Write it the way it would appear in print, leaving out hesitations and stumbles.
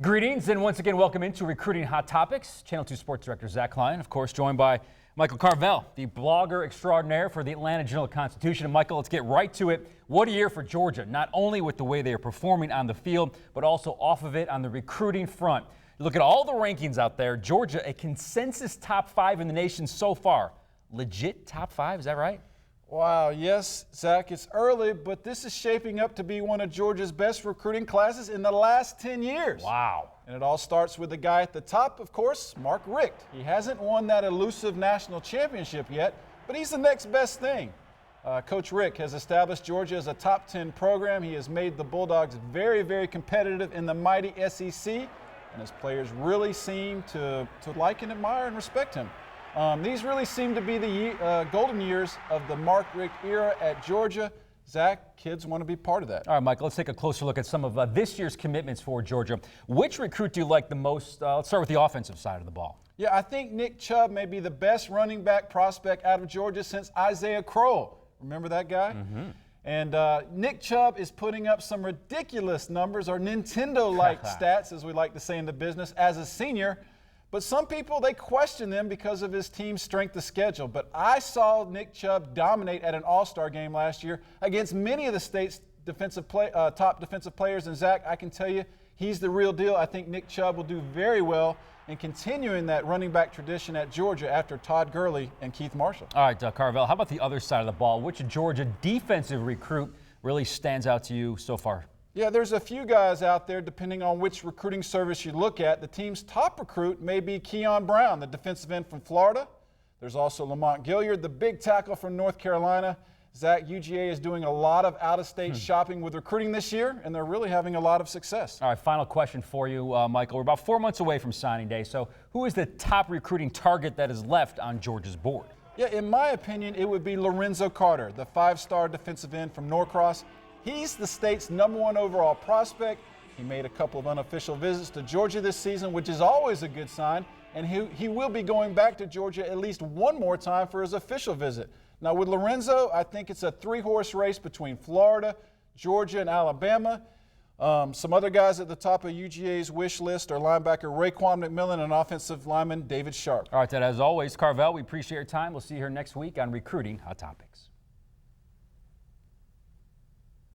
Greetings and once again welcome into Recruiting Hot Topics. Channel 2 Sports Director Zach Klein, of course, joined by Michael Carvel, the blogger extraordinaire for the Atlanta Journal-Constitution. And Michael, let's get right to it. What a year for Georgia, not only with the way they are performing on the field, but also off of it on the recruiting front. You look at all the rankings out there, Georgia, a consensus top 5 in the nation so far. Legit top 5, is that right? Wow, yes, Zach, it's early, but this is shaping up to be one of Georgia's best recruiting classes in the last 10 years. Wow. And it all starts with the guy at the top, of course, Mark Richt. He hasn't won that elusive national championship yet, but he's the next best thing. Coach Richt has established Georgia as a top 10 program. He has made the Bulldogs very, very competitive in the mighty SEC, and his players really seem to like and admire and respect him. These really seem to be the golden years of the Mark Richt era at Georgia. Zach, kids want to be part of that. All right, Michael, let's take a closer look at some of this year's commitments for Georgia. Which recruit do you like the most? Let's start with the offensive side of the ball. Yeah, I think Nick Chubb may be the best running back prospect out of Georgia since Isaiah Crowell. Remember that guy? Mm-hmm. And Nick Chubb is putting up some ridiculous numbers, or Nintendo-like stats, as we like to say in the business, as a senior. But some people, they question them because of his team's strength of schedule. But I saw Nick Chubb dominate at an all-star game last year against many of the state's top defensive players. And, Zach, I can tell you, he's the real deal. I think Nick Chubb will do very well in continuing that running back tradition at Georgia after Todd Gurley and Keith Marshall. All right, Carvel, how about the other side of the ball? Which Georgia defensive recruit really stands out to you so far? Yeah, there's a few guys out there, depending on which recruiting service you look at. The team's top recruit may be Keon Brown, the defensive end from Florida. There's also Lamont Gilliard, the big tackle from North Carolina. Zach, UGA is doing a lot of out-of-state shopping with recruiting this year, and they're really having a lot of success. All right, final question for you, Michael. We're about 4 months away from signing day, so who is the top recruiting target that is left on Georgia's board? Yeah, in my opinion, it would be Lorenzo Carter, the 5-star defensive end from Norcross. He's the state's #1 overall prospect. He made a couple of unofficial visits to Georgia this season, which is always a good sign, and he will be going back to Georgia at least one more time for his official visit. Now, with Lorenzo, I think it's a 3-horse race between Florida, Georgia, and Alabama. Some other guys at the top of UGA's wish list are linebacker Raekwon McMillan and offensive lineman David Sharp. All right, Ted, as always, Carvel, we appreciate your time. We'll see you here next week on Recruiting Hot Topics.